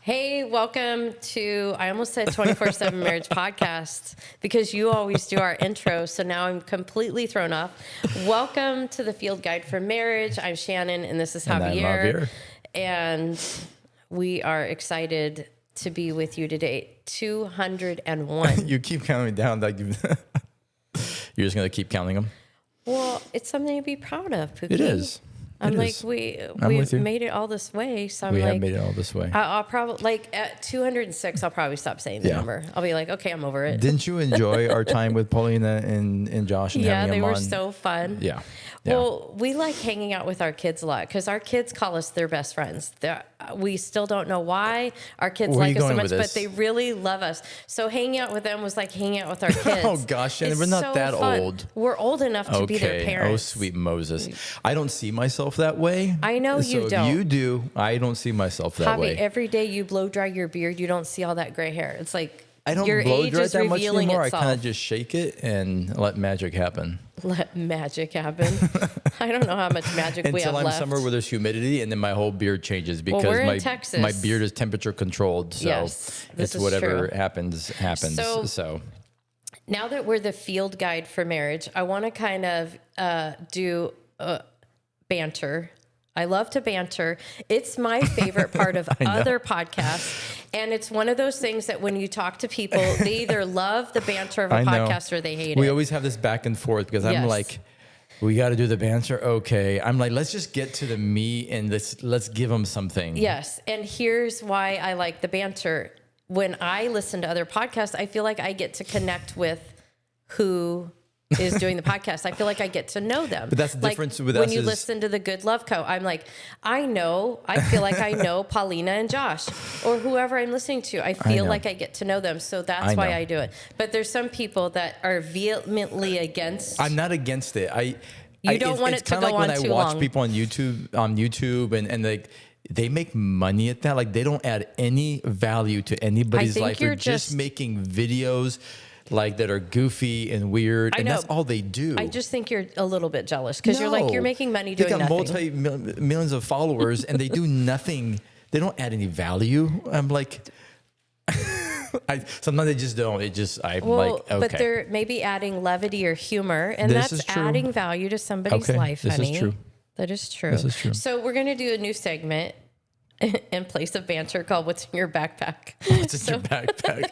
Hey, welcome to, I almost said 24/7 Marriage Podcast because you always do our intro. So now I'm completely thrown off. Welcome to the Field Guide for Marriage. I'm Shannan and this is Javier. And I'm Javier. And we are excited to be with you today. 201. You keep counting down. Like you're just going to keep counting them? Well, it's something to be proud of, Pookie. It is. I'm it like, is. we've made it all this way. So I'm we like, have made it all this way. I'll probably, like at 206, I'll probably stop saying the number. I'll be like, okay, I'm over it. Didn't you enjoy our time with Paulina and Josh? And Yeah, having they them were on? so fun. Yeah. Well, we like hanging out with our kids a lot because our kids call us their best friends. We still don't know why our kids like us so much, but they really love us. So hanging out with them was like hanging out with our kids. Oh, gosh, Shannon, we're not that old. We're old enough to be their parents. Oh, sweet Moses. I don't see myself that way. I know you so don't. If you do, I don't see myself that way. Every day you blow dry your beard, you don't see all that gray hair. It's like I don't your blow age dry is that much revealing anymore. itself. I kind of just shake it and let magic happen. Let magic happen. I don't know how much magic we have Until I'm left. somewhere where there's humidity, and then my whole beard changes because we're in my Texas. my beard is temperature controlled. So Yes, this it's is whatever true. happens. So now that we're the field guide for marriage, I want to kind of do banter. I love to banter. It's my favorite part of other podcasts. And it's one of those things that when you talk to people, they either love the banter of a podcast or they hate it. We always have this back and forth because I'm like, we got to do the banter. Okay. I'm like, let's just get to the meat and let's give them something. Yes. And here's why I like the banter. When I listen to other podcasts, I feel like I get to connect with who is doing the podcast. I feel like I get to know them. But that's the difference with us. When you listen to the Good Love Co., I'm like, I feel like I know Paulina and Josh or whoever I'm listening to. I feel like I get to know them. So that's why I do it. But there's some people that are vehemently against. I'm not against it. You don't want it to go on too long. It's kind of like when I watch people on YouTube and like, they make money at that. Like they don't add any value to anybody's life. They're just making videos like that are goofy and weird, and that's all they do. I just think you're a little bit jealous because you're like, you're making money doing nothing. They got millions of followers and they do nothing. They don't add any value. I'm like, sometimes they just don't. Like, okay. But they're maybe adding levity or humor, and that's adding value to somebody's life, honey. This is true. That is true. This is true. So we're going to do a new segment in place of banter called "What's in Your Backpack." What's in your backpack?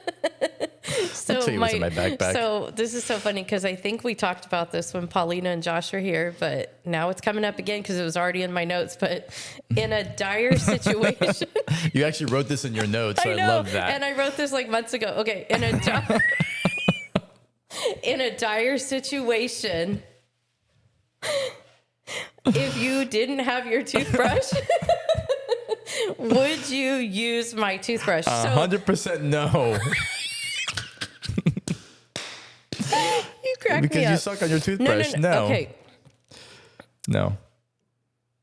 So I'll tell you what's in my backpack. So this is so funny because I think we talked about this when Paulina and Josh were here, but now it's coming up again because it was already in my notes. But in a dire situation, you actually wrote this in your notes. So I love that. And I wrote this like months ago. Okay, in a dire situation, if you didn't have your toothbrush, would you use my toothbrush? 100% no. You cracked me up. Because you suck on your toothbrush. No. Okay. No.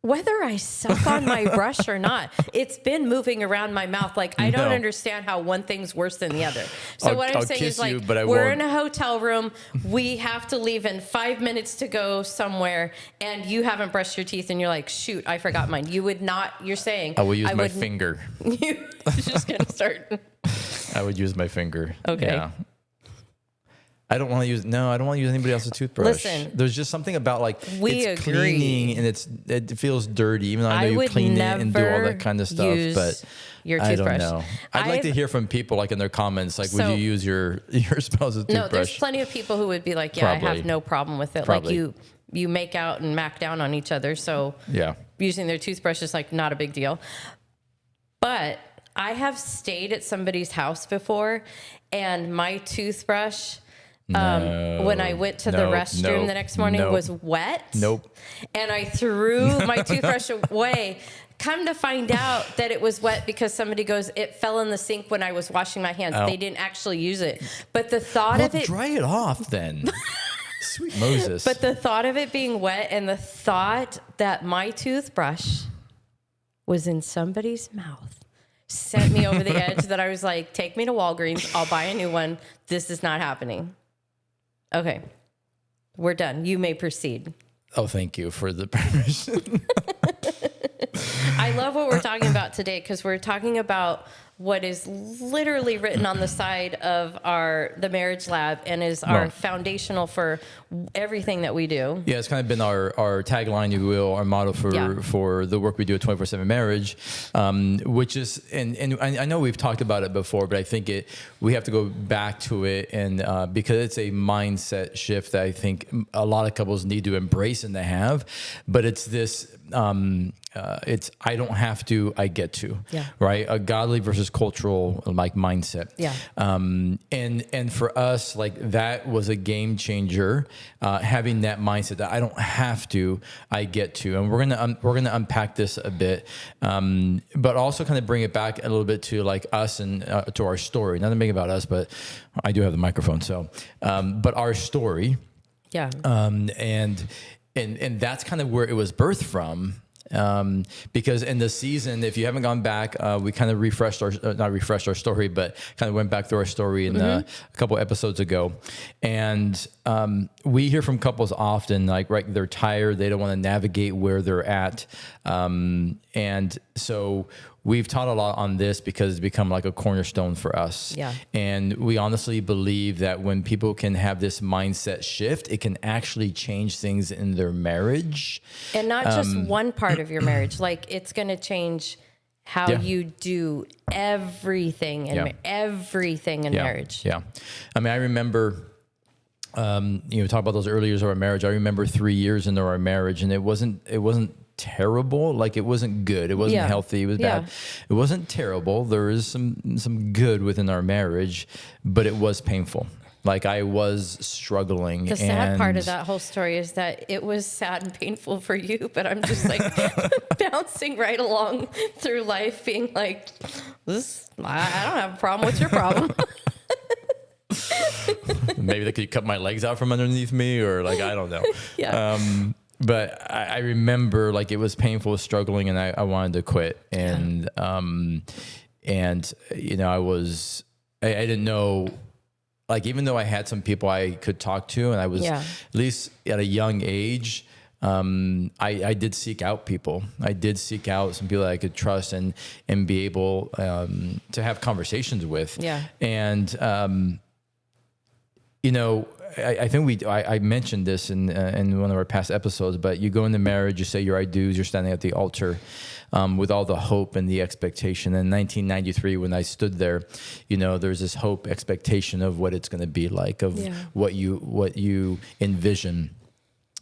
Whether I suck on my brush or not, it's been moving around my mouth. Like, I don't understand how one thing's worse than the other. So what I'm saying is, like, we're in a hotel room. We have to leave in 5 minutes to go somewhere, and you haven't brushed your teeth, and you're like, shoot, I forgot mine. You would not, you're saying. I will use my finger. You're just going to start. I would use my finger. Okay. Yeah. I don't want to use anybody else's toothbrush. Listen, there's just something about like it's agree. cleaning and it feels dirty, even though I know you clean it and do all that kind of stuff. But your I toothbrush. don't know. I'd like to hear from people like in their comments, like, would you use your spouse's toothbrush? No, there's plenty of people who would be like, yeah, I have no problem with it. Probably. Like you make out and mac down on each other. So using their toothbrush is like not a big deal. But I have stayed at somebody's house before and my toothbrush, when I went to the restroom the next morning was wet. And I threw my toothbrush away. Come to find out that it was wet because somebody goes, it fell in the sink when I was washing my hands. They didn't actually use it. But the thought of it... dry it off then. Sweet Moses. But the thought of it being wet and the thought that my toothbrush was in somebody's mouth sent me over the edge that I was like, take me to Walgreens. I'll buy a new one. This is not happening. Okay. We're done. You may proceed. Oh, thank you for the permission. I love what we're talking about today because we're talking about what is literally written on the side of the marriage lab and is our foundational for everything that we do. Yeah, it's kind of been our tagline, if you will, our motto for the work we do at 24/7 Marriage, which is, and I know we've talked about it before, but I think we have to go back to it, and because it's a mindset shift that I think a lot of couples need to embrace and to have, but it's this. It's I don't have to, I get to, right? A godly versus cultural like mindset. Yeah. And for us, like that was a game changer, having that mindset that I don't have to, I get to, and we're gonna unpack this a bit, but also kind of bring it back a little bit to like us and to our story. Not to make it about us, but I do have the microphone, so but our story. Yeah. And that's kind of where it was birthed from. Because in the season, if you haven't gone back, we kind of not refreshed our story, but kind of went back through our story in a couple episodes ago. And we hear from couples often, like, right, they're tired, they don't want to navigate where they're at. And so we've taught a lot on this because it's become like a cornerstone for us. Yeah. And we honestly believe that when people can have this mindset shift, it can actually change things in their marriage. And not just one part of your marriage. Like, it's going to change how you do everything in everything in marriage. Yeah. I mean, I remember, talk about those early years of our marriage. I remember 3 years into our marriage, and it wasn't terrible. Like, it wasn't good. It wasn't healthy. It was bad. It wasn't terrible. There was some good within our marriage, but it was painful. Like, I was struggling. The sad part of that whole story is that it was sad and painful for you, but I'm just like bouncing right along through life being like, I don't have a problem. What's your problem? Maybe they could cut my legs out from underneath me, or like, I don't know. Yeah. But I remember, like, it was painful, struggling, and I wanted to quit. And, I didn't know, like, even though I had some people I could talk to, and I was, at least at a young age, I did seek out people. I did seek out some people that I could trust and be able, to have conversations with. Yeah. And, I think I mentioned this in one of our past episodes, but you go into marriage, you say your I do's, you're standing at the altar with all the hope and the expectation. In 1993, when I stood there, there's this hope, expectation of what it's going to be like, of what you envision.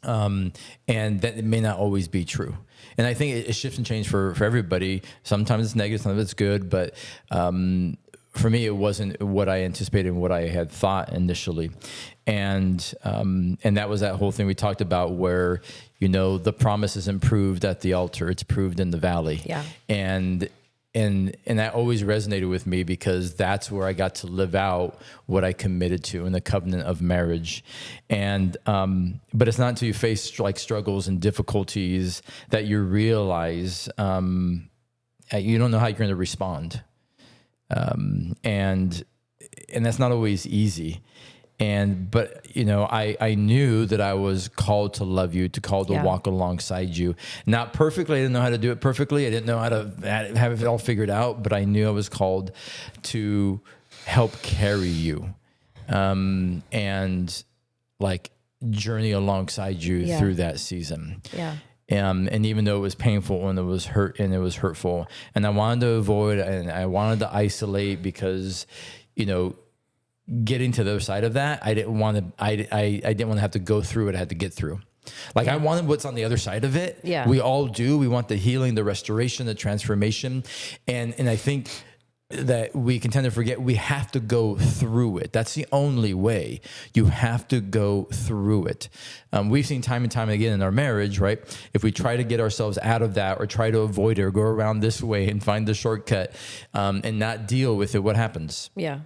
And that it may not always be true. And I think it shifts and changes for everybody. Sometimes it's negative, sometimes it's good, but for me, it wasn't what I anticipated and what I had thought initially. And that was that whole thing we talked about where, the promise isn't proved at the altar, it's proved in the valley. Yeah. And that always resonated with me because that's where I got to live out what I committed to in the covenant of marriage. And, but it's not until you face like struggles and difficulties that you realize, you don't know how you're going to respond. And that's not always easy. But I knew that I was called to love you, called to walk alongside you. Not perfectly. I didn't know how to do it perfectly. I didn't know how to have it all figured out, but I knew I was called to help carry you, and like journey alongside you through that season. Yeah. And even though it was painful and it was hurtful, and I wanted to avoid and I wanted to isolate because, getting to the other side of that, I didn't want to have to go through what I had to get through. Like, I wanted what's on the other side of it. Yeah. We all do. We want the healing, the restoration, the transformation. And I think that we can tend to forget we have to go through it. That's the only way. You have to go through it. We've seen time and time again in our marriage, right? If we try to get ourselves out of that or try to avoid it or go around this way and find the shortcut, and not deal with it, what happens? Yeah.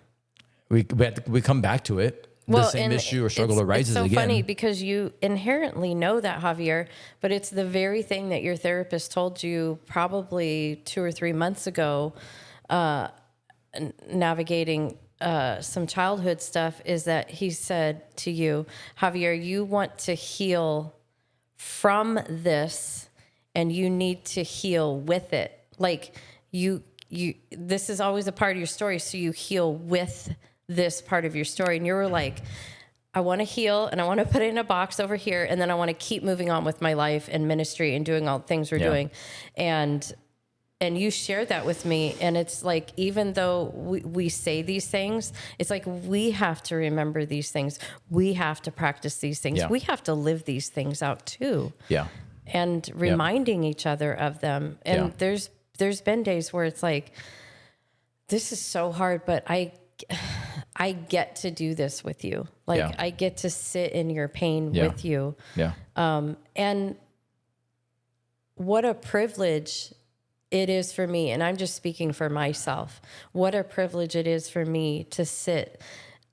We come back to it. The same issue or struggle arises again. It's so funny because you inherently know that, Javier, but it's the very thing that your therapist told you probably 2 or 3 months ago, navigating some childhood stuff, is that he said to you, Javier, you want to heal from this and you need to heal with it. Like, you this is always a part of your story. So you heal with this part of your story. And you were like, I want to heal and I want to put it in a box over here. And then I want to keep moving on with my life and ministry and doing all the things we're doing. And you shared that with me. And it's like, even though we say these things, it's like, we have to remember these things. We have to practice these things. We have to live these things out too. Yeah. And reminding each other of them. And there's been days where it's like, this is so hard, but I get to do this with you. Like I get to sit in your pain with you. Yeah. And what a privilege it is for me. And I'm just speaking for myself. What a privilege it is for me to sit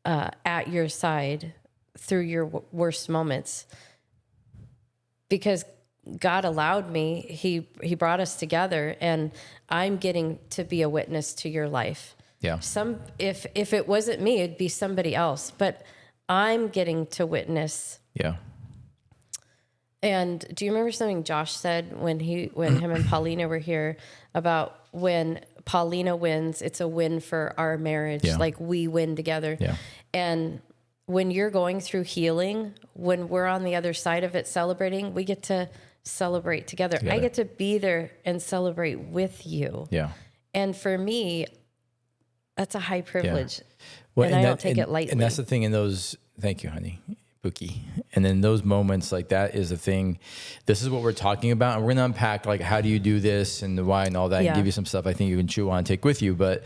at your side through your worst moments, because God allowed me, he brought us together, and I'm getting to be a witness to your life. Yeah. If it wasn't me, it'd be somebody else, but I'm getting to witness. Yeah. And do you remember something Josh said when him and Paulina were here about when Paulina wins, it's a win for our marriage. Yeah. Like we win together. Yeah. And when you're going through healing, when we're on the other side of it celebrating, we get to celebrate together. I get to be there and celebrate with you. Yeah. And for me, that's a high privilege. Yeah. Well, and I don't take it lightly. And that's the thing in those, thank you, honey, Bookie. And in those moments, like that is the thing. This is what we're talking about. And we're going to unpack, like, how do you do this and the why and all that, and give you some stuff I think you can chew on and take with you. But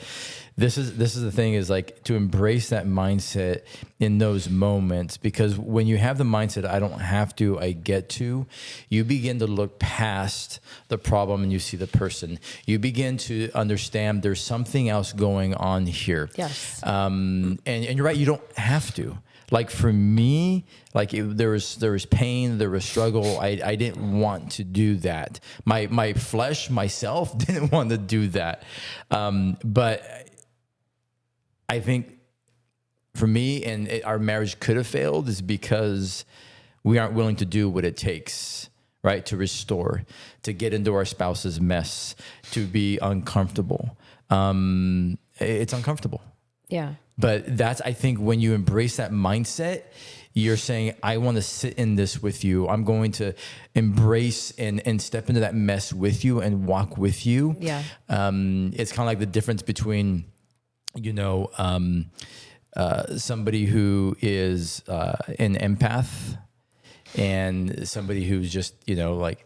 this is the thing, is like to embrace that mindset in those moments, because when you have the mindset, I don't have to, I get to, you begin to look past the problem and you see the person. You begin to understand there's something else going on here. Yes. And you're right, you don't have to. Like for me, like there was pain, there was struggle. I didn't want to do that. My flesh, myself, didn't want to do that. But I think for me, and our marriage could have failed, is because we aren't willing to do what it takes, right, to restore, to get into our spouse's mess, to be uncomfortable. It's uncomfortable. Yeah. But that's, I think, when you embrace that mindset, you're saying, I want to sit in this with you. I'm going to embrace and step into that mess with you and walk with you. Yeah. It's kind of like the difference between, somebody who is an empath and somebody who's just, like,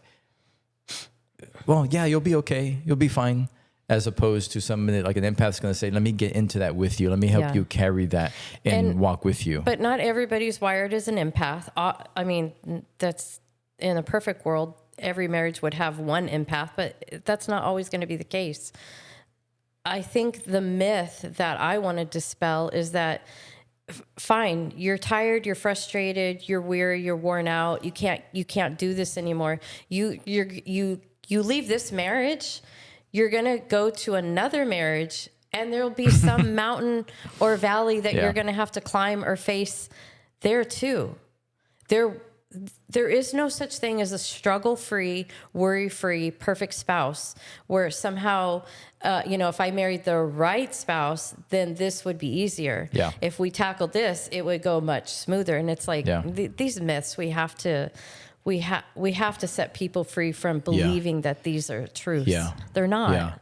well, yeah, you'll be okay. You'll be fine. As opposed to somebody like an empath is going to say, let me get into that with you. Let me help you carry that and walk with you. But not everybody's wired as an empath. I mean, that's in a perfect world, every marriage would have one empath, but that's not always going to be the case. I think the myth that I want to dispel is that, fine, you're tired, you're frustrated, you're weary, you're worn out, you can't do this anymore. You leave this marriage, you're going to go to another marriage, and there'll be some mountain or valley that you're going to have to climb or face there too. There is no such thing as a struggle-free, worry-free, perfect spouse where somehow, if I married the right spouse, then this would be easier. Yeah. If we tackled this, it would go much smoother. And it's like these myths, we have to set people free from believing that these are truths. Yeah. They're not. Yeah.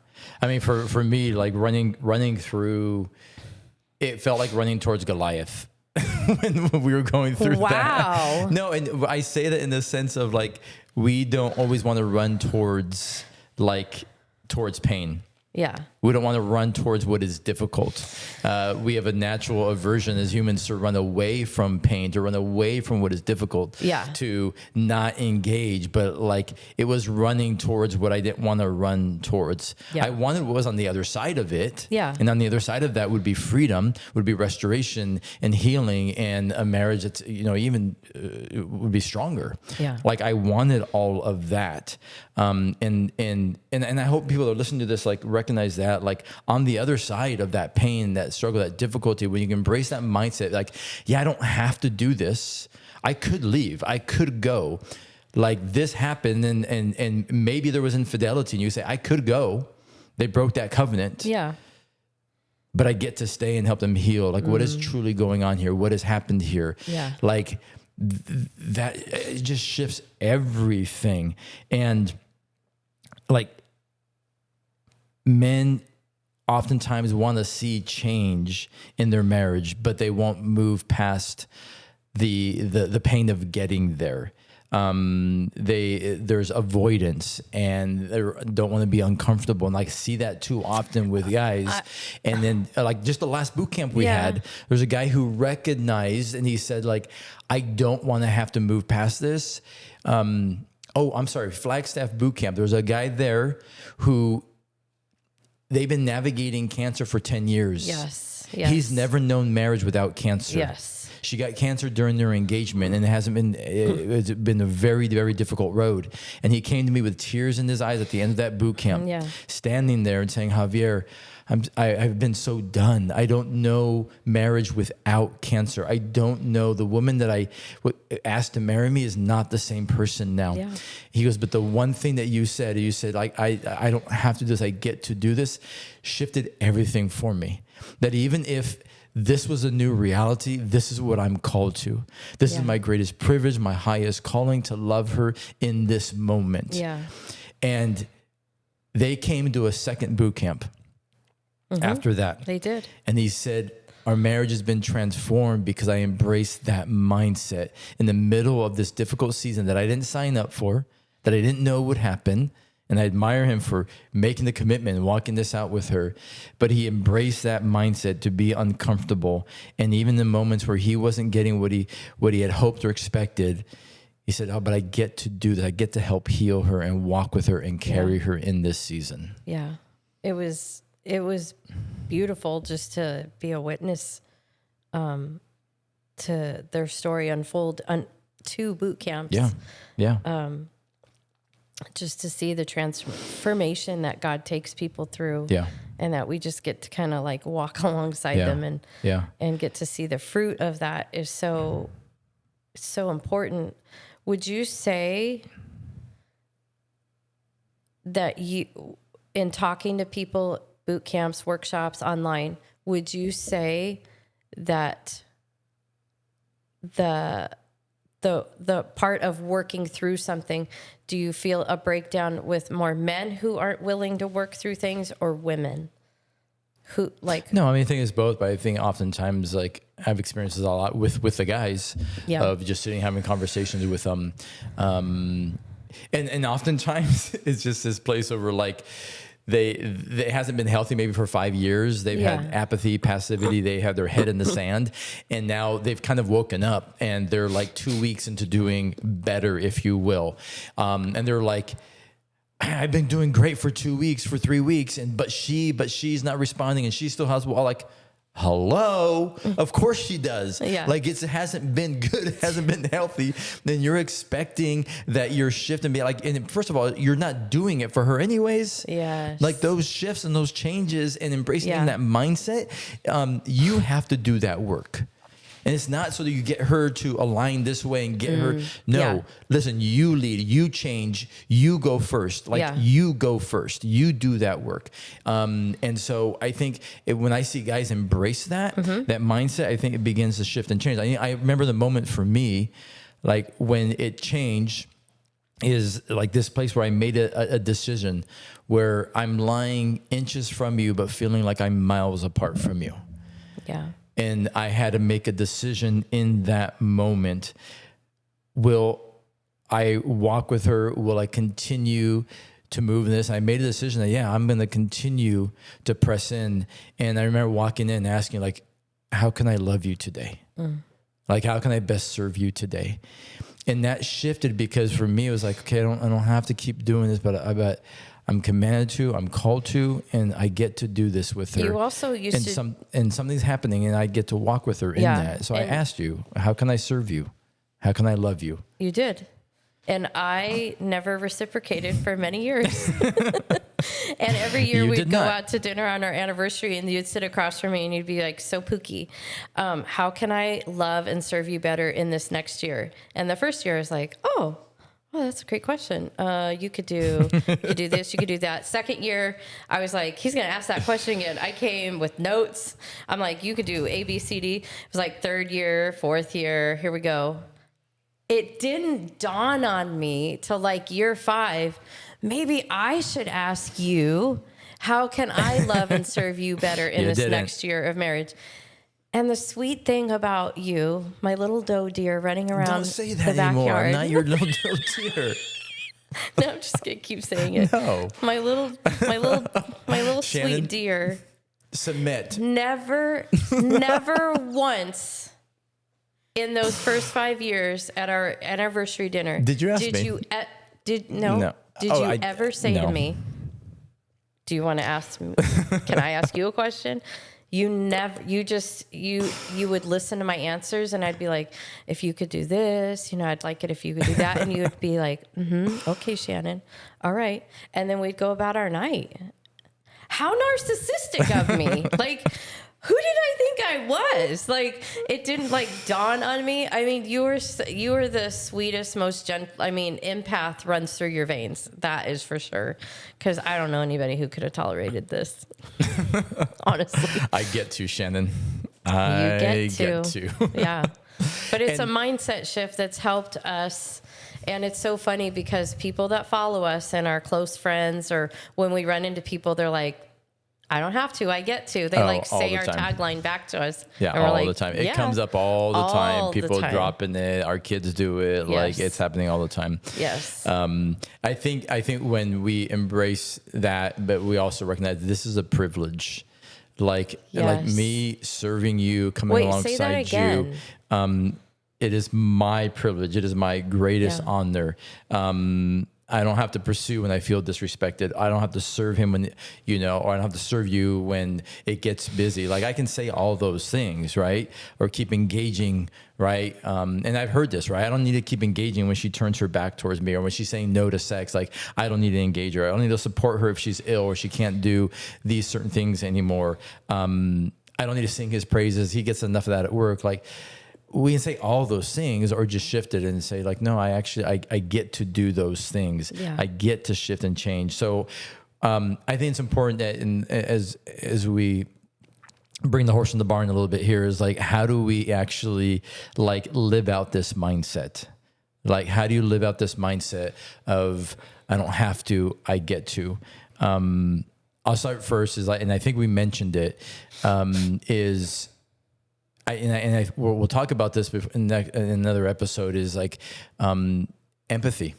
I mean, for me, like running through, it felt like running towards Goliath. When we were going through that. No, and I say that in the sense of like, we don't always want to run towards pain. Yeah. We don't want to run towards what is difficult. We have a natural aversion as humans to run away from pain, to run away from what is difficult, to not engage. But like, it was running towards what I didn't want to run towards. Yeah. I wanted what was on the other side of it. Yeah. And on the other side of that would be freedom, would be restoration and healing, and a marriage that's, even would be stronger. Yeah. Like I wanted all of that. And I hope people that are listening to this, like, recognize that, like, on the other side of that pain, that struggle, that difficulty, when you can embrace that mindset, like, yeah, I don't have to do this. I could leave. I could go. Like, this happened, and maybe there was infidelity, and you say, I could go, They broke that covenant. Yeah. But I get to stay and help them heal. Like, what is truly going on here? What has happened here? Yeah. Like, that it just shifts everything. And like, men oftentimes want to see change in their marriage, but they won't move past the pain of getting there. There's avoidance, and they don't want to be uncomfortable. And I see that too often with guys. And then like just the last boot camp we had, there's a guy who recognized, and he said like, I don't want to have to move past this. I'm sorry. Flagstaff boot camp. There was a guy there who they've been navigating cancer for 10 years. Yes. He's never known marriage without cancer. Yes. She got cancer during their engagement, and it's been a very, very difficult road. And he came to me with tears in his eyes at the end of that boot camp, standing there and saying, Javier, I've been so done. I don't know marriage without cancer. I don't know, the woman that I asked to marry me is not the same person now. Yeah. He goes, but the one thing that you said like, I don't have to do this, I get to do this, shifted everything for me. That even if this was a new reality, this is what I'm called to. This is my greatest privilege, my highest calling, to love her in this moment. Yeah. And they came to a second boot camp after that. They did. And he said, our marriage has been transformed because I embraced that mindset in the middle of this difficult season that I didn't sign up for, that I didn't know would happen. And I admire him for making the commitment and walking this out with her. But he embraced that mindset to be uncomfortable. And even the moments where he wasn't getting what he had hoped or expected, he said, but I get to do that. I get to help heal her and walk with her and carry her in this season. Yeah. It was beautiful just to be a witness to their story unfold on 2 boot camps. Yeah. Yeah. Just to see the transformation that God takes people through. Yeah. And that we just get to kind of like walk alongside them and get to see the fruit of that is so important. Would you say that you, in talking to people, boot camps, workshops, online, would you say that the part of working through something, do you feel a breakdown with more men who aren't willing to work through things or women who like? No, I mean, I think it's both, but I think oftentimes like I've experienced this a lot with the guys of just sitting, having conversations with them. And oftentimes it's just this place over like, it hasn't been healthy maybe for 5 years. They've had apathy, passivity. They have their head in the sand, and now they've kind of woken up and they're like 2 weeks into doing better, if you will. And they're like, I've been doing great for 2 weeks, for 3 weeks. But she's not responding, and she still has, like, hello, of course she does. Like it hasn't been good, it hasn't been healthy. Then you're expecting that your shift and be like, and first of all, you're not doing it for her anyways. Like those shifts and those changes and embracing that mindset, you have to do that work. And it's not so that you get her to align this way and get her. No, listen, you lead, you change, you go first. Like you go first, you do that work. And so I think when I see guys embrace that, that mindset, I think it begins to shift and change. I remember the moment for me, like when it changed, is like this place where I made a decision where I'm lying inches from you, but feeling like I'm miles apart from you. Yeah. And I had to make a decision in that moment. Will I walk with her? Will I continue to move in this? I made a decision that, I'm going to continue to press in. And I remember walking in and asking, like, how can I love you today? Like, how can I best serve you today? And that shifted because for me, it was like, okay, I don't have to keep doing this, but I'm commanded to, I'm called to, and I get to do this with her. You also used and something's happening, and I get to walk with her in that. So I asked you, how can I serve you? How can I love you? You did. And I never reciprocated for many years. And every year we'd go out to dinner on our anniversary, and you'd sit across from me and you'd be like, so Pookie, how can I love and serve you better in this next year? And the first year I was like, oh, Oh, that's a great question. You could do this, you could do that. Second year, I was like, he's going to ask that question again. I came with notes. I'm like, you could do A, B, C, D. It was like third year, fourth year. Here we go. It didn't dawn on me till like year 5. Maybe I should ask you, how can I love and serve you better in this next year of marriage? And the sweet thing about you, my little doe deer running around Don't say that the backyard. Anymore. I'm not your little doe deer. No, I'm just gonna keep saying it. No. My little Shannan, sweet deer. Submit. Never once in those first 5 years at our anniversary dinner. Did you ask me? Did you ever say to me, do you want to ask me? Can I ask you a question? You would listen to my answers, and I'd be like, if you could do this, I'd like it if you could do that. And you would be like, okay, Shannan. All right. And then we'd go about our night. How narcissistic of me. Like, who did I think I was? Like, it didn't dawn on me. I mean, you were the sweetest, most gentle. I mean, empath runs through your veins. That is for sure. Because I don't know anybody who could have tolerated this. Honestly, I get to, Shannan. You get to. Yeah, but it's a And- mindset shift that's helped us. And it's so funny because people that follow us and our close friends, or when we run into people, they're like, I don't have to, I get to. They say our tagline back to us. Yeah, and we're all like, the time. It yeah, comes up all the time. all the People time. dropping it. Our kids do it. Yes. Like, it's happening all the time. Yes. I think like when we embrace that, but we also recognize this is a privilege. Like Yes. me serving you, coming Wait, say that alongside you. again. It is my privilege. It is my greatest Yeah. honor. I don't have to pursue when I feel disrespected. I don't have to serve him when, or I don't have to serve you when it gets busy. Like, I can say all those things, right? Or keep engaging, right? And I've heard this, right? I don't need to keep engaging when she turns her back towards me, or when she's saying no to sex. Like, I don't need to engage her. I don't need to support her if she's ill or she can't do these certain things anymore. I don't need to sing his praises. He gets enough of that at work. Like, we can say all those things, or just shift it and say like, no, I get to do those things. Yeah. I get to shift and change. So I think it's important that as we bring the horse in the barn a little bit here, is like, how do we actually live out this mindset? Like, how do you live out this mindset of, I don't have to, I get to? I'll start first and I think we mentioned it, we'll talk about this in another episode, is like empathy.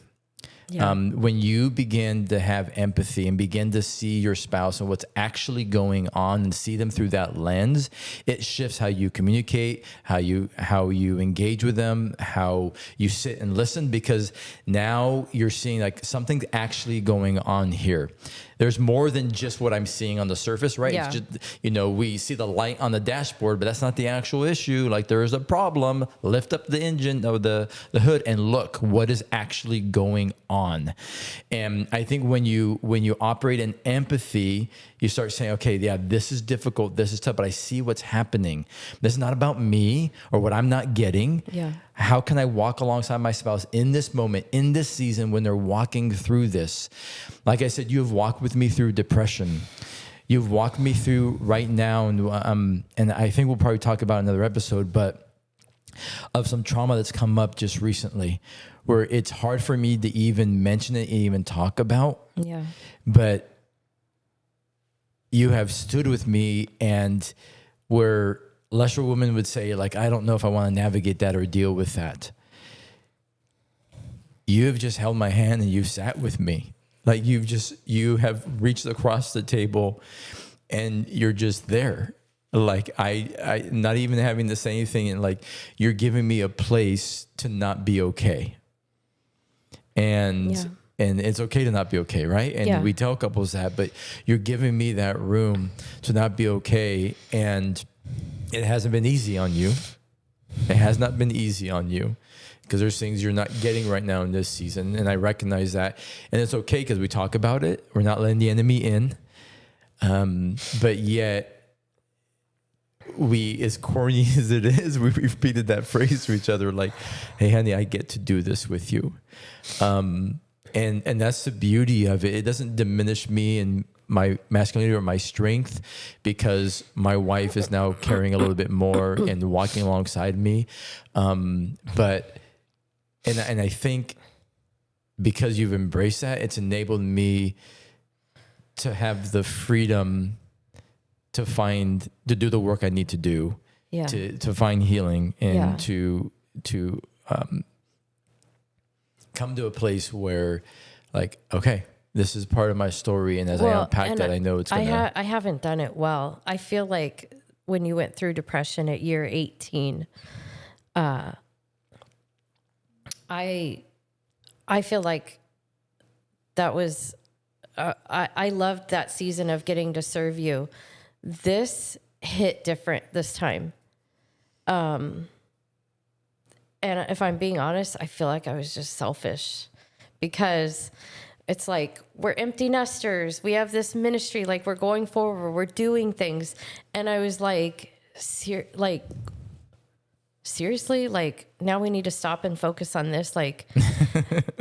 Yeah. When you begin to have empathy and begin to see your spouse and what's actually going on and see them through that lens, it shifts how you communicate, how you engage with them, how you sit and listen, because now you're seeing like something's actually going on here. There's more than just what I'm seeing on the surface, right? Yeah. It's just, we see the light on the dashboard, but that's not the actual issue. Like, there is a problem. Lift up the engine of the hood and look what is actually going on. And I think when you operate in empathy, you start saying, okay, yeah, this is difficult, this is tough, but I see what's happening. This is not about me or what I'm not getting. Yeah. How can I walk alongside my spouse in this moment, in this season, when they're walking through this? Like I said, you have walked with me through depression. You've walked me through right now, and I think we'll probably talk about another episode, but of some trauma that's come up just recently, where it's hard for me to even mention it, even talk about. Yeah. But you have stood with me, and where lesser women would say, like, I don't know if I want to navigate that or deal with that. You have just held my hand and you've sat with me. Like, you have reached across the table and you're just there. Like, I not even having to say anything, and like, you're giving me a place to not be okay. And it's okay to not be okay, right? And we tell couples that, but you're giving me that room to not be okay. And it hasn't been easy on you. It has not been easy on you, because there's things you're not getting right now in this season. And I recognize that. And it's okay, because we talk about it. We're not letting the enemy in. But yet we, as corny as it is, we repeated that phrase to each other, like, "Hey, honey, I get to do this with you," and that's the beauty of it. It doesn't diminish me and my masculinity or my strength because my wife is now carrying a little bit more and walking alongside me. But I think because you've embraced that, it's enabled me to have the freedom to do the work I need to do, to find healing and to come to a place where, like, okay, this is part of my story, and as I unpack that, I know it's gonna. I haven't done it well. I feel like when you went through depression at year 18, I feel like that was. I loved that season of getting to serve you. This hit different this time. And if I'm being honest, I feel like I was just selfish because it's like, we're empty nesters. We have this ministry, like we're going forward, we're doing things. And I was like, seriously, like now we need to stop and focus on this. Like,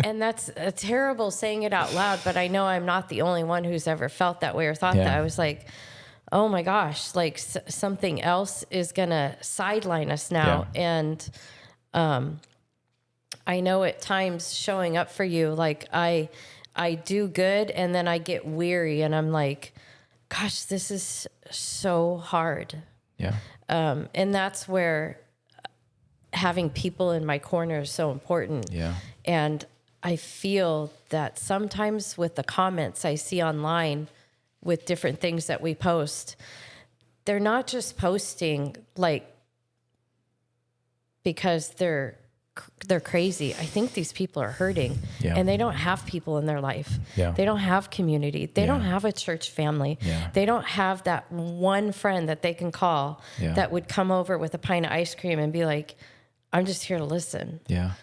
and that's terrible saying it out loud, but I know I'm not the only one who's ever felt that way or thought that. I was like, oh my gosh, like something else is going to sideline us now. And, I know at times showing up for you, like I do good and then I get weary and I'm like, gosh, this is so hard. Yeah. And that's where having people in my corner is so important. Yeah. And I feel that sometimes with the comments I see online with different things that we post, they're not just posting like because they're crazy. I think these people are hurting and they don't have people in their life. Yeah. They don't have community. They don't have a church family. Yeah. They don't have that one friend that they can call that would come over with a pint of ice cream and be like, I'm just here to listen. Yeah.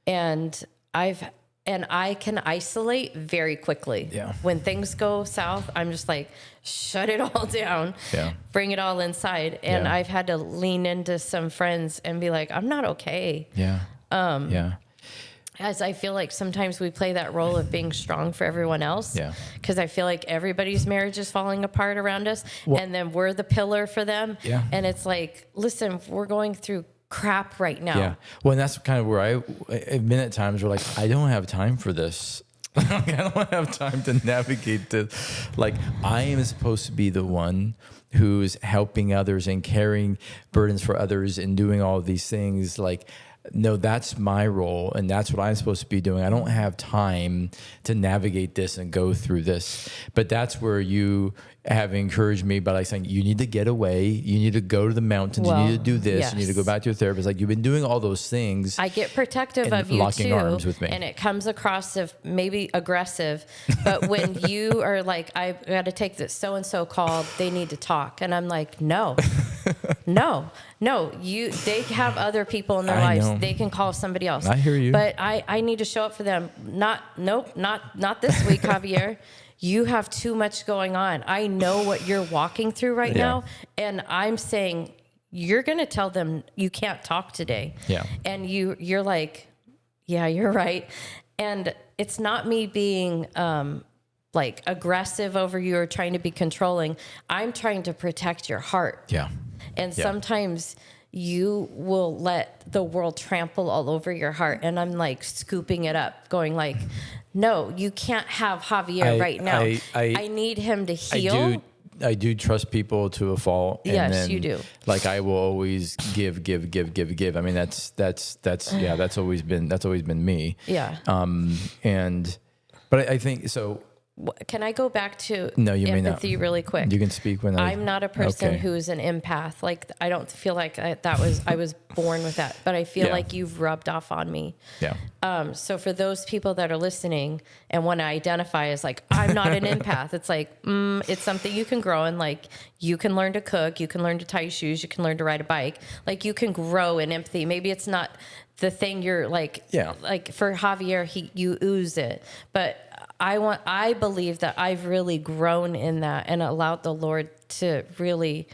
And I can isolate very quickly. Yeah. When things go south, I'm just like, shut it all down. Yeah. Bring it all inside. And I've had to lean into some friends and be like, I'm not okay. Yeah. As I feel like sometimes we play that role of being strong for everyone else. Yeah. Because I feel like everybody's marriage is falling apart around us. Well, and then we're the pillar for them. Yeah. And it's like, listen, we're going through crap right now. Yeah. Well, and that's kind of where I've been at times where like, I don't have time for this. I don't have time to navigate this. Like, I am supposed to be the one who's helping others and carrying burdens for others and doing all of these things. Like, no, that's my role and that's what I'm supposed to be doing. I don't have time to navigate this and go through this. But that's where you have encouraged me by like saying, you need to get away. You need to go to the mountains. Well, you need to do this. Yes. You need to go back to your therapist. Like, you've been doing all those things. I get protective of you locking too, arms with me. And it comes across as maybe aggressive. But when you are like, I got to take this so-and-so called, they need to talk. And I'm like, no, they have other people in their lives. Know. They can call somebody else. I hear you. But I need to show up for them. Not this week, Javier. You have too much going on. I know what you're walking through right now. And I'm saying, you're going to tell them you can't talk today. Yeah. And you're like, yeah, you're right. And it's not me being, like aggressive over you or trying to be controlling. I'm trying to protect your heart. Yeah. And sometimes you will let the world trample all over your heart. And I'm like scooping it up, going like, no, you can't have Javier right now. I need him to heal. I do trust people to a fault. And yes, then, you do. Like, I will always give. I mean, that's always been me. Yeah. But I think so. Can I go back to empathy really quick? You can speak when I'm not a person who's an empath. Like, I don't feel like I was born with that, but I feel like you've rubbed off on me. Yeah. So for those people that are listening and want to identify as like, I'm not an empath, it's like, it's something you can grow in. Like, you can learn to cook, you can learn to tie your shoes, you can learn to ride a bike. Like, you can grow in empathy. Maybe it's not the thing you're like, like for Javier, you ooze it, but I believe that I've really grown in that and allowed the Lord to really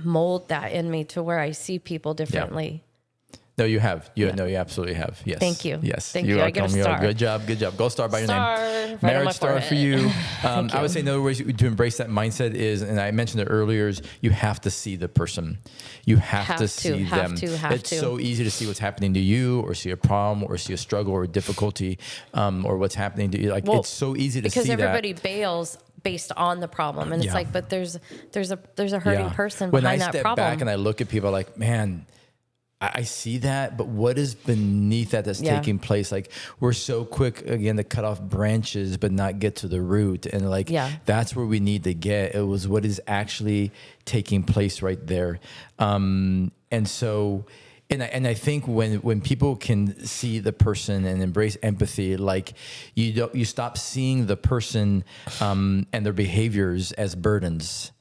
mold that in me to where I see people differently. No, you have. No, you absolutely have. Yes. Thank you. Yes. Thank you. I get a star. Good job. Gold star by your name. Right Marriage star for you. I would say another way to embrace that mindset is, and I mentioned it earlier, is you have to see the person. You have to see them. It's so easy to see what's happening to you, or see a problem, or see a struggle or a difficulty, or what's happening to you. Like, it's so easy to see that. Because everybody bails based on the problem, and it's like, but there's a hurting person behind that problem. When I step back and I look at people, like, man, I see that, but what is beneath that's taking place? Like, we're so quick again to cut off branches, but not get to the root. And like, that's where we need to get. It was what is actually taking place right there. And so, and I think when people can see the person and embrace empathy, like you stop seeing the person and their behaviors as burdens.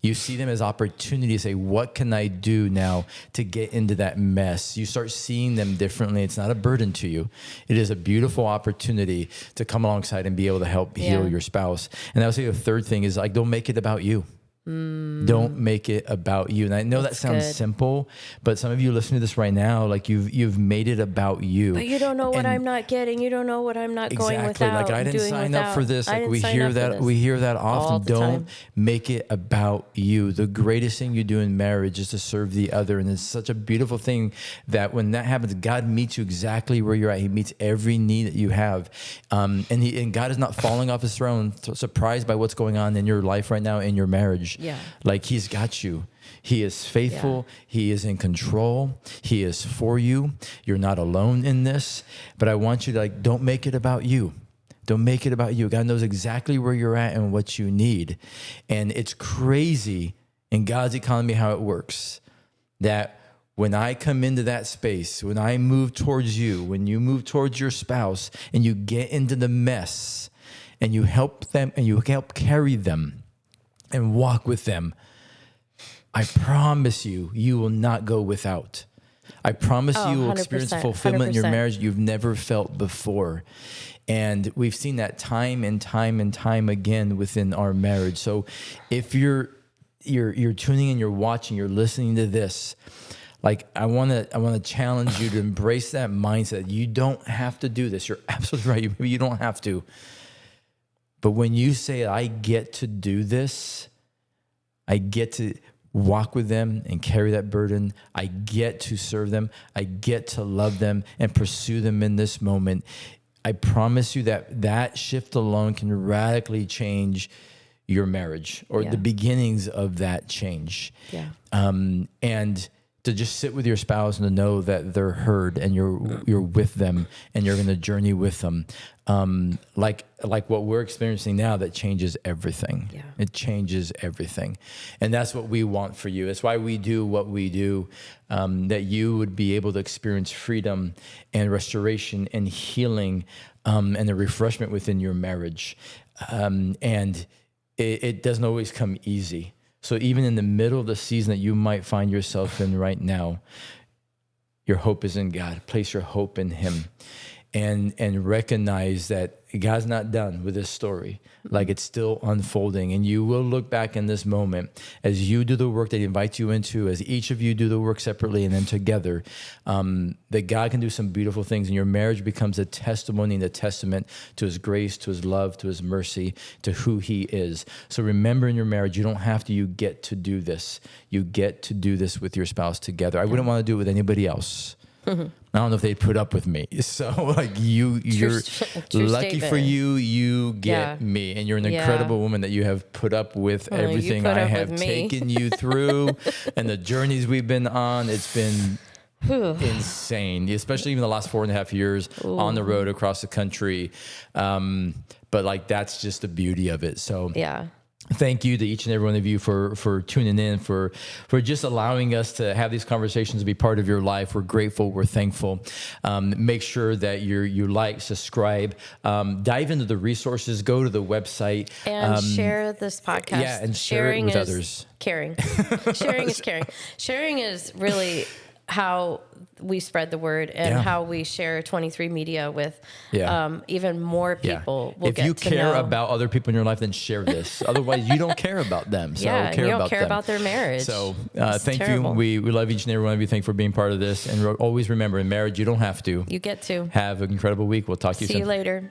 You see them as opportunity to say, what can I do now to get into that mess? You start seeing them differently. It's not a burden to you. It is a beautiful opportunity to come alongside and be able to help heal your spouse. And I would say the third thing is, like, don't make it about you. Don't make it about you. And I know that sounds simple, but some of you listening to this right now, like you've made it about you. But you don't know what I'm not getting. You don't know what I'm not going without. Like, I didn't sign up for this. Like, we hear that often. Don't make it about you. The greatest thing you do in marriage is to serve the other. And it's such a beautiful thing that when that happens, God meets you exactly where you're at. He meets every need that you have. And God is not falling off his throne, surprised by what's going on in your life right now, in your marriage. Yeah. Like, he's got you. He is faithful. He is in control. He is for you. You're not alone in this. But I want you to, like, don't make it about you. Don't make it about you. God knows exactly where you're at and what you need. And it's crazy in God's economy how it works. That when I come into that space, when I move towards you, when you move towards your spouse, and you get into the mess, and you help them, and you help carry them, and walk with them, I promise you, you will not go without. I promise you will experience fulfillment 100%. In your marriage you've never felt before. And we've seen that time and time and time again within our marriage. So if you're tuning in, you're watching, you're listening to this, like, I want to challenge you to embrace that mindset. You don't have to do this. You're absolutely right. Maybe you don't have to. But when you say, I get to do this, I get to walk with them and carry that burden, I get to serve them, I get to love them and pursue them in this moment, I promise you that shift alone can radically change your marriage, or the beginnings of that change. Yeah. And to just sit with your spouse and to know that they're heard and you're with them and you're going to journey with them. Like what we're experiencing now, that changes everything. Yeah. It changes everything. And that's what we want for you. It's why we do what we do, that you would be able to experience freedom and restoration and healing, and the refreshment within your marriage. And it doesn't always come easy. So even in the middle of the season that you might find yourself in right now, your hope is in God. Place your hope in him, and recognize that God's not done with this story. Like, it's still unfolding, and you will look back in this moment as you do the work that he invites you into, as each of you do the work separately and then together, that God can do some beautiful things, and your marriage becomes a testimony and a testament to his grace, to his love, to his mercy, to who he is. So remember, in your marriage, you don't have to, you get to do this. You get to do this with your spouse together. I wouldn't want to do it with anybody else. Mm-hmm. I don't know if they'd put up with me. So like you're lucky for you, you get me, and you're an incredible woman that you have put up with everything I have taken you through and the journeys we've been on. It's been insane, especially even the last 4.5 years on the road across the country. But like, that's just the beauty of it. So thank you to each and every one of you for tuning in, for just allowing us to have these conversations, to be part of your life. We're grateful. We're thankful. Make sure that you like, subscribe, dive into the resources, go to the website. And share this podcast. Yeah, and share it with others. Caring. Sharing is caring. Sharing is really how we spread the word and how we share 23 Media with even more people. If you care about other people in your life, then share this. Otherwise, you don't care about them. So and care you don't about care them. about their marriage. So thank you. We love each and every one of you. Thank you for being part of this. And always remember, in marriage, you don't have to. You get to. Have an incredible week. We'll talk to you soon. See you later.